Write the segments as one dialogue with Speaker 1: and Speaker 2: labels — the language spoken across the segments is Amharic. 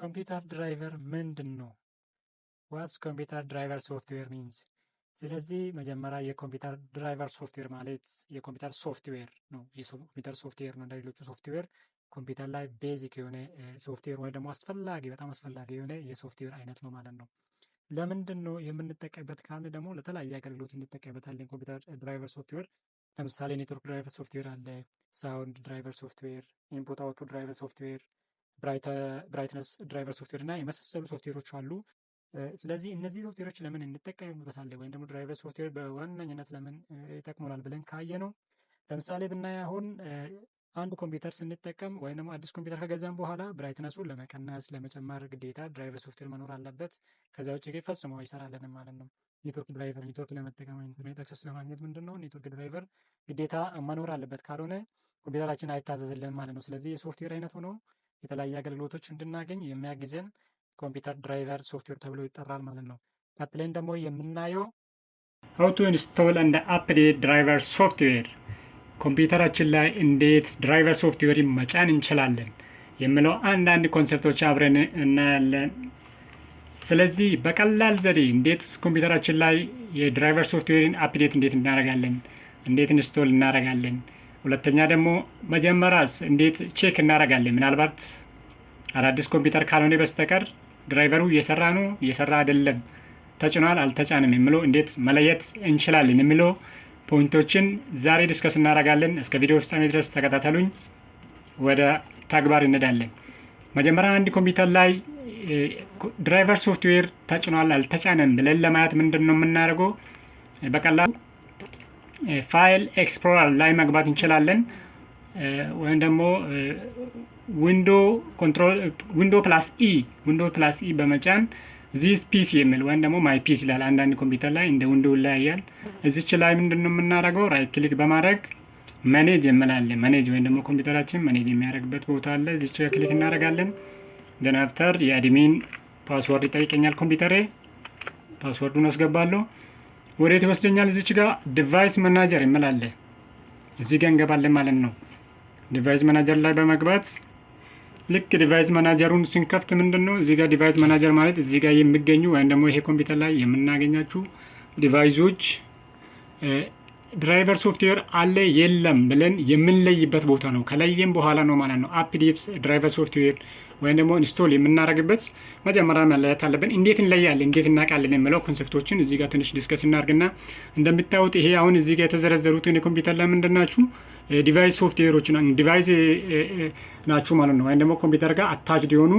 Speaker 1: ኮምፒውተር ድራይቨር ምንድን ነው? ዋትስ ኮምፒውተር ድራይቨር ሶፍትዌር ሚንስ። ስለዚህ መጀመሪያ የኮምፒውተር ድራይቨር ሶፍትዌር ማለት የኮምፒውተር ሶፍትዌር ነው። የኮምፒውተር ሶፍትዌር ነው። እንደሌሎቹ ሶፍትዌር ኮምፒውተር ላይ ቤዚክ የሆነ ሶፍትዌር ወይ ደግሞ በጣም አስፈላጊ የሆነ የሶፍትዌር አይነት ነው ማለት ነው። ለምንድን ነው የምንጠቀምበት ካለ ደግሞ ለተለያየ አገልግሎት እንጠቀምበታለን። ኮምፒውተር ድራይቨር ሶፍትዌር ለምሳሌ ኔትወርክ ድራይቨር ሶፍትዌር አለ፣ ሳውንድ ድራይቨር ሶፍትዌር፣ ኢንፑት አውትፑት ድራይቨር ሶፍትዌር፣ ብራይትነስ ድራይቨር ሶፍትዌር እና የመሳሰሉ ሶፍትዌሮች አሉ። ስለዚህ እነዚህ ሶፍትዌሮች ለምን እንጠቀምበታለን ወይም ደግሞ ድራይቨር ሶፍትዌር በዋነኝነት ለምን ይጠቅሙናል ብለን ካየ ነው። ለምሳሌ ብናይ አሁን አንድ ኮምፒውተር ስንጠቀም ወይም ደግሞ አዲስ ኮምፒውተር ከገዛን በኋላ ብራይትነሱን ለመቀነስ ለመጨመር ግዴታ ድራይቨር ሶፍትዌር መኖር አለበት። ከዚያ ውጭ ግን ፈጽሞ አይሰራልንም ማለት ነው። ኔትወርክ ድራይቨር ኔትወርክ ለመጠቀም ኢንተርኔት አክሰስ ለማግኘት ምንድን ነው ኔትወርክ ድራይቨር ግዴታ መኖር አለበት፣ ካልሆነ ኮምፒውተራችን አይታዘዝልን ማለት ነው። ስለዚህ የሶፍትዌር አይነት ሆኖ የተለያየ አገልግሎቶች እንድናገኝ የሚያግዘን ኮምፒውተር ድራይቨር ሶፍትዌር ተብሎ ይጠራል ማለት ነው። ቀጥለን ደግሞ የምናየው
Speaker 2: how to install and update driver software ኮምፒውተራችን ላይ እንዴት ድራይቨር ሶፍትዌር መጫን እንችላለን የሚለው አንዳንድ ኮንሰፕቶች አብረን እናያለን። ስለዚህ በቀላል ዘዴ እንዴት ኮምፒውተራችን ላይ የድራይቨር ሶፍትዌርን አፕዴት እንዴት እናደርጋለን፣ እንዴት ኢንስቶል እናደርጋለን፣ ሁለተኛ ደግሞ መጀመሪያስ እንዴት ቼክ እናደርጋለን፣ ምናልባት አዳዲስ ኮምፒውተር ካልሆነ በስተቀር ድራይቨሩ እየሰራ ነው እየሰራ አይደለም፣ ተጭኗል አልተጫንም የሚለው እንዴት መለየት እንችላለን የሚለው ፖይንቶችን ዛሬ ዲስከስ እናደርጋለን። እስከ ቪዲዮ ፍጻሜ ድረስ ተከታተሉኝ። ወደ ተግባር እንሄዳለን። መጀመሪያ አንድ ኮምፒውተር ላይ ድራይቨር ሶፍትዌር ተጭኗል አልተጫነም ብለን ለማየት ምንድን ነው የምናደርገው? በቀላሉ ፋይል ኤክስፕሎረር ላይ መግባት እንችላለን ወይም ደግሞ ዊንዶ ፕላስ ኢ በመጫን ዚስ ፒሲ የሚል ወይም ደግሞ ማይ ፒሲ ይላል። አንዳንድ ኮምፒውተር ላይ እንደ ዊንዶው ይለያያል። እዚች ላይ ምንድን ነው የምናደርገው? ራይት ክሊክ በማድረግ ማኔጅ እንላለን። ማኔጅ ወይም ደግሞ ኮምፒውተራችን ማኔጅ የሚያደርግበት ቦታ አለ። እዚች ክሊክ እናደርጋለን። ደን አፍተር የአድሚን ፓስወርድ ይጠይቀኛል ኮምፒውተሬ። ፓስወርዱን አስገባለሁ። ወዴት ይወስደኛል? እዚች ጋር ዲቫይስ ማናጀር እንላለን። እዚህ ጋር እንገባለን ማለት ነው። ዲቫይስ ማናጀር ላይ በመግባት ልክ ዲቫይስ ማናጀሩን ስንከፍት ምንድን ነው እዚህ ጋር ዲቫይስ ማናጀር ማለት እዚህ ጋር የሚገኙ ወይም ደግሞ ይሄ ኮምፒውተር ላይ የምናገኛችሁ ዲቫይሶች ድራይቨር ሶፍትዌር አለ የለም ብለን የምንለይበት ቦታ ነው። ከለየም በኋላ ነው ማለት ነው አፕዴት ድራይቨር ሶፍትዌር ወይም ደግሞ ኢንስቶል የምናደርግበት መጀመሪያ መለየት አለብን። እንዴት እንለያለን፣ እንዴት እናውቃለን የሚለው ኮንሰፕቶችን እዚህ ጋር ትንሽ ዲስከስ እናድርግና እንደምታዩት ይሄ አሁን እዚህ ጋር የተዘረዘሩትን የኮምፒውተር ላይ ምንድን ናችሁ ዲቫይስ ሶፍትዌሮች ዲቫይስ ናችሁ ማለት ነው። ወይም ደግሞ ኮምፒውተር ጋር አታችድ የሆኑ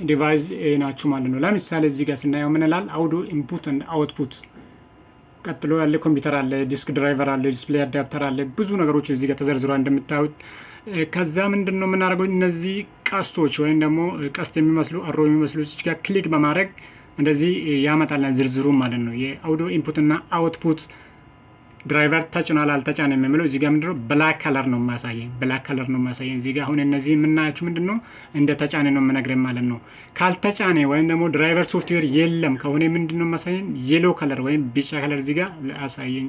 Speaker 2: ዲቫይስ ናችሁ ማለት ነው። ለምሳሌ እዚህ ጋር ስናየው ምን ይላል? አውዶ ኢንፑት እና አውትፑት፣ ቀጥሎ ያለ ኮምፒውተር አለ፣ ዲስክ ድራይቨር አለ፣ ዲስፕሌይ አዳፕተር አለ፣ ብዙ ነገሮች እዚህ ጋር ተዘርዝሯል እንደምታዩት። ከዛ ምንድን ነው የምናደርገው? እነዚህ ቀስቶች ወይም ደግሞ ቀስት የሚመስሉ አሮ የሚመስሉ እዚህ ጋር ክሊክ በማድረግ እንደዚህ ያመጣልና ዝርዝሩ ማለት ነው። የአውዶ ኢንፑት እና አውትፑት ድራይቨር ተጭኗል አልተጫነም የሚለው እዚህ ጋር ምንድነው ብላክ ከለር ነው የሚያሳየን። ብላክ ከለር ነው የሚያሳየን። እዚህ ጋር አሁን እነዚህ የምናያችሁ ምንድነው እንደ ተጫነ ነው የምነግረን ማለት ነው። ካልተጫነ ወይም ደግሞ ድራይቨር ሶፍትዌር የለም ከሆነ ምንድነው የሚያሳየን? የሎ ከለር ወይም ቢጫ ከለር እዚህ ጋር ያሳየኝ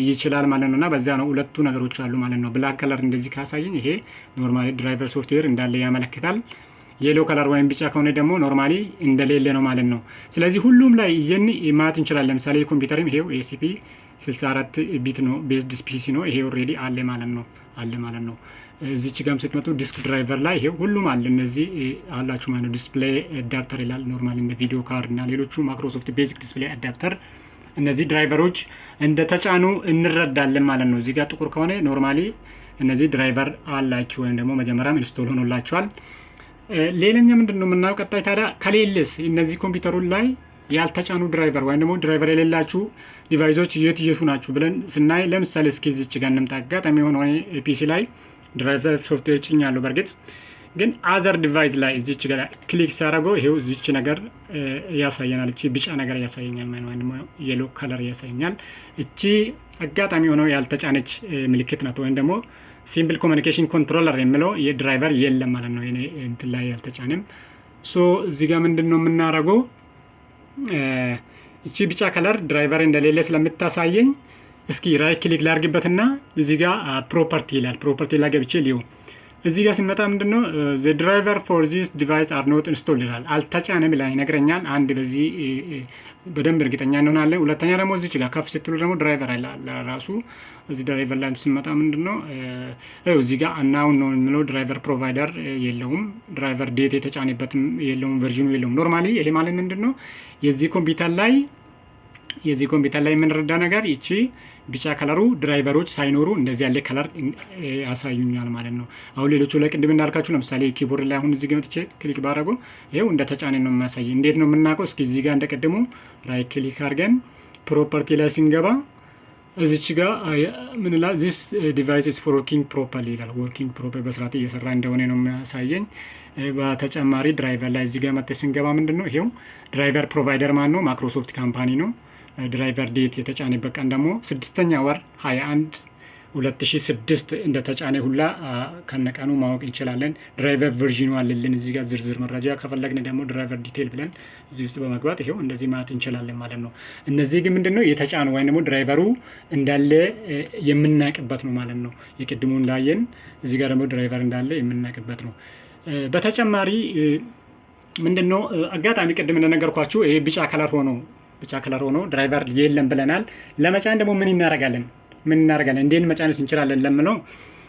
Speaker 2: ይችላል ማለት ነውና በዛ ነው ሁለቱ ነገሮች አሉ ማለት ነው። ብላክ ከለር እንደዚህ ካሳየኝ ይሄ ኖርማሊ ድራይቨር ሶፍትዌር እንዳለ ያመለክታል። የሎ ከለር ወይም ቢጫ ከሆነ ደግሞ ኖርማሊ እንደሌለ ነው ማለት ነው። ስለዚህ ሁሉም ላይ ይሄን ማለት እንችላለን። ለምሳሌ ኮምፒውተርም ይሄው ኤሲፒ 64 ቢት ነው ቤዝድ ፒሲ ነው። ይሄ ኦሬዲ አለ ማለት ነው። እዚች ጋርም ስትመጡ ዲስክ ድራይቨር ላይ ይሄው ሁሉም አለ። እነዚህ አላችሁ ማለት ነው። ዲስፕሌይ አዳፕተር ይላል ኖርማሊ እንደ ቪዲዮ ካርድ እና ሌሎቹ ማይክሮሶፍት ቤዚክ ዲስፕሌይ አዳፕተር እነዚህ ድራይቨሮች እንደ ተጫኑ እንረዳለን ማለት ነው። እዚህ ጋር ጥቁር ከሆነ ኖርማሊ እነዚህ ድራይቨር አላችሁ ወይም ደግሞ መጀመሪያም ኢንስቶል ሆኖላችኋል። ሌላኛ ምንድነው የምናየው ቀጣይ ታዲያ ከሌለስ እነዚህ ኮምፒውተሩ ላይ ያልተጫኑ ድራይቨር ወይም ደግሞ ድራይቨር የሌላችሁ ዲቫይሶች የቱ ናችሁ ብለን ስናይ ለምሳሌ እስኪ እዚች ጋር እንምጣ። አጋጣሚ ሆኖ ፒሲ ላይ ድራይቨር ሶፍትዌር ጭኛለሁ። በርግጥ ግን አዘር ዲቫይስ ላይ እዚች ጋር ክሊክ ሲያደርገው ይሄው እዚች ነገር ያሳየናል። እቺ ቢጫ ነገር ያሳየኛል ወይም ደግሞ የሎ ከለር ያሳየኛል። እቺ አጋጣሚ ሆኖ ያልተጫነች ምልክት ናት ወይም ደግሞ ሲምፕል ኮሚኒኬሽን ኮንትሮለር የሚለው የድራይቨር የለም ማለት ነው። እኔ እንትን ላይ ያልተጫነም እዚህ ጋር ምንድነው የምናደርገው? እቺ ቢጫ ከለር ድራይቨር እንደሌለ ስለምታሳየኝ እስኪ ራይት ክሊክ ላድርግበትና እዚህ ጋር ፕሮፐርቲ ይላል። ፕሮፐርቲ ላይ ገብቼ ሊው እዚህ ጋር ሲመጣ ምንድነው the driver for this device are not installed ይላል። አልተጫነም ይላል ይነግረኛል። አንድ በዚህ በደንብ እርግጠኛ እንሆናለን። ሁለተኛ ደግሞ እዚህ ጋር ከፍ ስትሉ ደግሞ ድራይቨር አለ ራሱ እዚህ ድራይቨር ላይ ሲመጣ ምንድነው እዚህ ጋር አናውን ነው የሚለው ድራይቨር ፕሮቫይደር የለውም። ድራይቨር ዴት የተጫነበትም የለውም፣ ቨርዥኑ የለውም። ኖርማሊ ይሄ ማለት ምንድነው የዚህ ኮምፒውተር ላይ የምንረዳ ነገር ይቺ ቢጫ ከለሩ ድራይቨሮች ሳይኖሩ እንደዚህ ያለ ከለር ያሳዩኛል ማለት ነው። አሁን ሌሎቹ ላይ ቅድም እንዳልካችሁ ለምሳሌ ኪቦርድ ላይ አሁን እዚህ ጋር መጥቼ ክሊክ ባደረገው ይሄው እንደተጫነ ነው የሚያሳይ። እንዴት ነው የምናውቀው? እስኪ እዚህ ጋር እንደቀደሙ ራይት ክሊክ አድርገን ፕሮፐርቲ ላይ ስንገባ እዚች ጋር ምን ይላል? this device is working properly ይላል። working properly በስርዓት እየሰራ እንደሆነ ነው የሚያሳየኝ። በተጨማሪ ድራይቨር ላይ እዚህ ጋር መጥተን ስንገባ ምንድነው ይሄው ድራይቨር ፕሮቫይደር ማን ነው? ማይክሮሶፍት ካምፓኒ ነው። ድራይቨር ዴት የተጫነበት ቀን ደግሞ 6ኛ ወር 21 2006 እንደተጫነ ሁላ ከነቀኑ ማወቅ እንችላለን። ድራይቨር ቨርዥኑ አለልን እዚህ ጋር ዝርዝር መረጃ ከፈለግን ደግሞ ድራይቨር ዲቴል ብለን እዚህ ውስጥ በመግባት ይሄው እንደዚህ ማለት እንችላለን ማለት ነው። እነዚህ ግን ምንድነው የተጫኑ ወይም ደግሞ ድራይቨሩ እንዳለ የምናቅበት ነው ማለት ነው። የቅድሙ እንዳየን እዚህ ጋር ደግሞ ድራይቨር እንዳለ የምናቅበት ነው። በተጨማሪ ምንድነው አጋጣሚ ቅድም እንደነገርኳችሁ ይሄ ቢጫ ከለር ሆኖ ድራይቨር የለም ብለናል። ለመጫን ደግሞ ምን እናደርጋለን? እንዴት መጫንስ እንችላለን ለምለው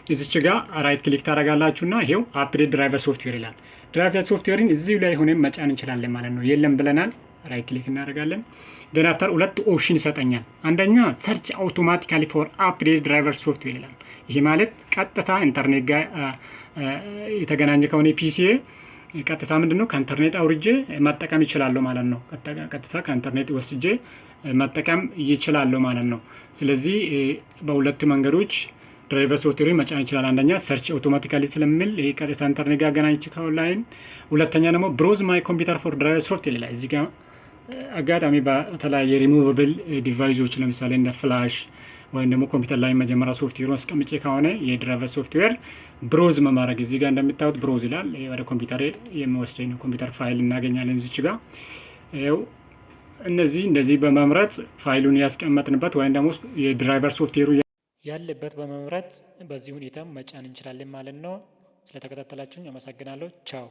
Speaker 2: እዚች ጋር ራይት ክሊክ ታደርጋላችሁና ይሄው አፕዴት ድራይቨር ሶፍትዌር ይላል። ድራይቨር ሶፍትዌርን እዚሁ ላይ ሆነን መጫን እንችላለን ማለት ነው። የለም ብለናል፣ ራይት ክሊክ እናደርጋለን። then after ሁለት ኦፕሽን ይሰጠኛል። አንደኛ ሰርች አውቶማቲካሊ ፎር አፕዴት ድራይቨር ሶፍትዌር ይላል። ይሄ ማለት ቀጥታ ኢንተርኔት ጋር የተገናኘ ከሆነ ፒሲ ቀጥታ ምንድነው ከኢንተርኔት አውርጄ መጠቀም ይችላል ማለት ነው። ቀጥታ ከኢንተርኔት ወስጄ መጠቀም ይችላል ማለት ነው። ስለዚህ በሁለት መንገዶች ድራይቨር ሶፍትዌር መጫን ይችላል። አንደኛ ሰርች አውቶማቲካሊ ስለሚል ይሄ ቀጥታ ኢንተርኔት ጋር ገናኝቼ ከኦንላይን፣ ሁለተኛ ደግሞ ብሮዝ ማይ ኮምፒውተር ፎር ድራይቨር ሶፍትዌር ይላል። እዚህ ጋር አጋጣሚ በተለያየ ሪሙቨብል ዲቫይሶች ለምሳሌ እንደ ፍላሽ ወይም ደግሞ ኮምፒውተር ላይ መጀመሪያ ሶፍትዌሩን አስቀምጬ ከሆነ የድራይቨር ሶፍትዌር ብሮዝ መማረግ እዚህ ጋር እንደምታዩት ብሮዝ ይላል። ወደ ኮምፒውተር የሚወስደኝ ነው። ኮምፒውተር ፋይል እናገኛለን እዚች ጋር ይኸው እንደዚህ በመምረጥ ፋይሉን ያስቀመጥንበት ወይም ደግሞ የድራይቨር ሶፍትዌሩ
Speaker 1: ያለበት በመምረጥ በዚህ ሁኔታ መጫን እንችላለን ማለት ነው። ስለተከታተላችሁኝ አመሰግናለሁ። ቻው